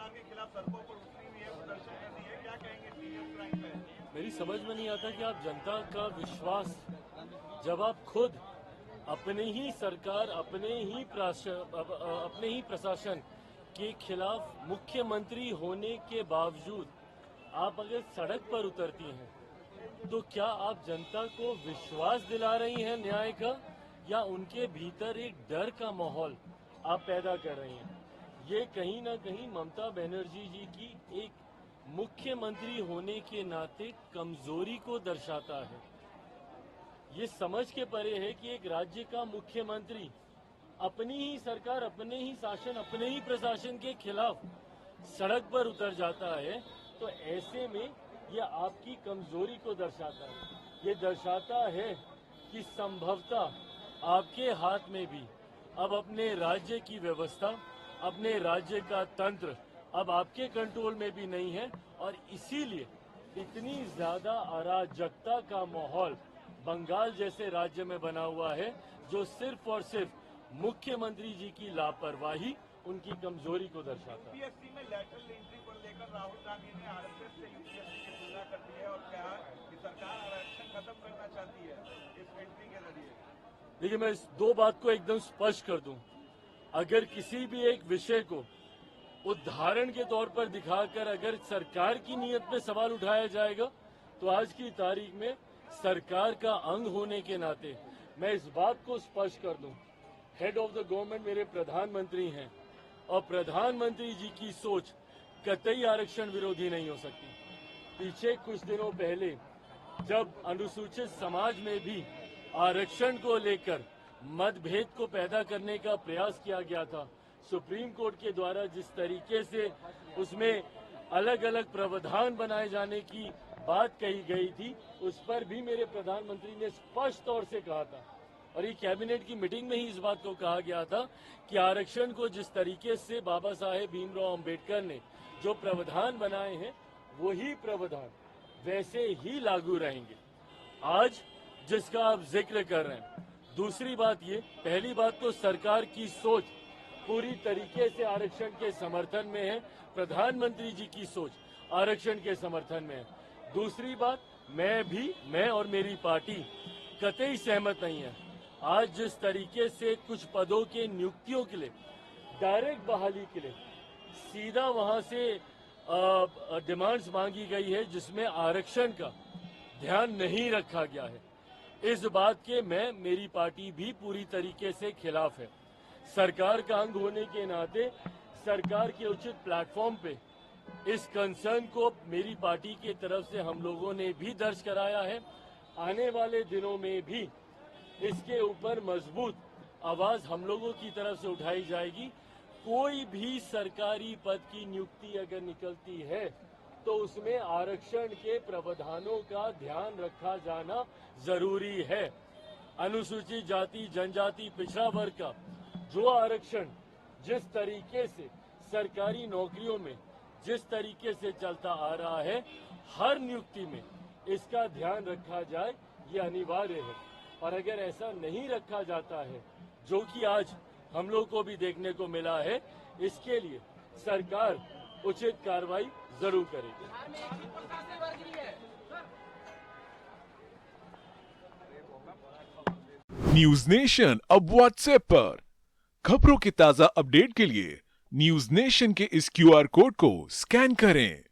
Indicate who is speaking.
Speaker 1: सरकार के खिलाफ सड़कों पर उतरी हुई है, प्रदर्शन कर रही है, क्या कहेंगे पीएम क्राइम पे?
Speaker 2: मेरी समझ में नहीं आता कि आप जनता का विश्वास जब आप खुद अपने ही सरकार अपने ही प्रशासन के खिलाफ मुख्यमंत्री होने के बावजूद आप अगर सड़क पर उतरती हैं तो क्या आप जनता को विश्वास दिला रही हैं न्याय का, या उनके भीतर एक डर का माहौल आप पैदा कर रही हैं? ये कहीं ना कहीं ममता बनर्जी जी की एक मुख्यमंत्री होने के नाते कमजोरी को दर्शाता है। ये समझ के परे है कि एक राज्य का मुख्यमंत्री अपनी ही सरकार, अपने ही शासन, अपने ही प्रशासन के खिलाफ सड़क पर उतर जाता है, तो ऐसे में ये आपकी कमजोरी को दर्शाता है। ये दर्शाता है कि संभवतः आपके हाथ में भी अब अपने राज्य की व्यवस्था, अपने राज्य का तंत्र अब आपके कंट्रोल में भी नहीं है, और इसीलिए इतनी ज्यादा अराजकता का माहौल बंगाल जैसे राज्य में बना हुआ है, जो सिर्फ और सिर्फ मुख्यमंत्री जी की लापरवाही, उनकी कमजोरी को दर्शाता है।
Speaker 1: यूपीएससी में लैटरल एंट्री को लेकर राहुल गांधी ने आरएसएस से यूपीएससी की तुलना कर दी है और कहा कि सरकार आरक्षण खत्म करना चाहती है इस एंट्री के जरिए।
Speaker 2: देखिए, मैं इस दो बात को एकदम स्पष्ट कर दूं। अगर किसी भी एक विषय को उदाहरण के तौर पर दिखाकर अगर सरकार की नीयत पे सवाल उठाया जाएगा, तो आज की तारीख में सरकार का अंग होने के नाते मैं इस बात को स्पष्ट कर दूं, हेड ऑफ द गवर्नमेंट मेरे प्रधानमंत्री हैं, और प्रधानमंत्री जी की सोच कतई आरक्षण विरोधी नहीं हो सकती। पीछे कुछ दिनों पहले जब अनुसूचित समाज में भी आरक्षण को लेकर मतभेद को पैदा करने का प्रयास किया गया था, सुप्रीम कोर्ट के द्वारा जिस तरीके से उसमें अलग अलग प्रावधान बनाए जाने की बात कही गई थी, उस पर भी मेरे प्रधानमंत्री ने स्पष्ट तौर से कहा था, और ये कैबिनेट की मीटिंग में ही इस बात को कहा गया था कि आरक्षण को जिस तरीके से बाबा साहेब भीमराव अंबेडकर ने जो प्रावधान बनाए हैं, वही प्रावधान वैसे ही लागू रहेंगे। आज जिसका आप जिक्र कर रहे हैं, दूसरी बात ये, पहली बात तो सरकार की सोच पूरी तरीके से आरक्षण के समर्थन में है, प्रधानमंत्री जी की सोच आरक्षण के समर्थन में है। दूसरी बात, मैं और मेरी पार्टी कतई सहमत नहीं है आज जिस तरीके से कुछ पदों के नियुक्तियों के लिए, डायरेक्ट बहाली के लिए सीधा वहां से डिमांड्स मांगी गई है, जिसमें आरक्षण का ध्यान नहीं रखा गया है। इस बात के मेरी पार्टी भी पूरी तरीके से खिलाफ है। सरकार का अंग होने के नाते सरकार के उचित प्लेटफॉर्म पे इस कंसर्न को मेरी पार्टी की तरफ से हम लोगों ने भी दर्ज कराया है। आने वाले दिनों में भी इसके ऊपर मजबूत आवाज हम लोगों की तरफ से उठाई जाएगी। कोई भी सरकारी पद की नियुक्ति अगर निकलती है तो उसमें आरक्षण के प्रावधानों का ध्यान रखा जाना जरूरी है। अनुसूचित जाति, जनजाति, पिछड़ा वर्ग का जो आरक्षण जिस तरीके से सरकारी नौकरियों में जिस तरीके से चलता आ रहा है, हर नियुक्ति में इसका ध्यान रखा जाए, ये अनिवार्य है। और अगर ऐसा नहीं रखा जाता है, जो कि आज हम लोग को भी देखने को मिला है, इसके लिए सरकार उचित कार्रवाई जरूर करेगी।
Speaker 3: न्यूज नेशन अब व्हाट्सएप पर खबरों के ताजा अपडेट के लिए न्यूज नेशन के इस क्यूआर कोड को स्कैन करें।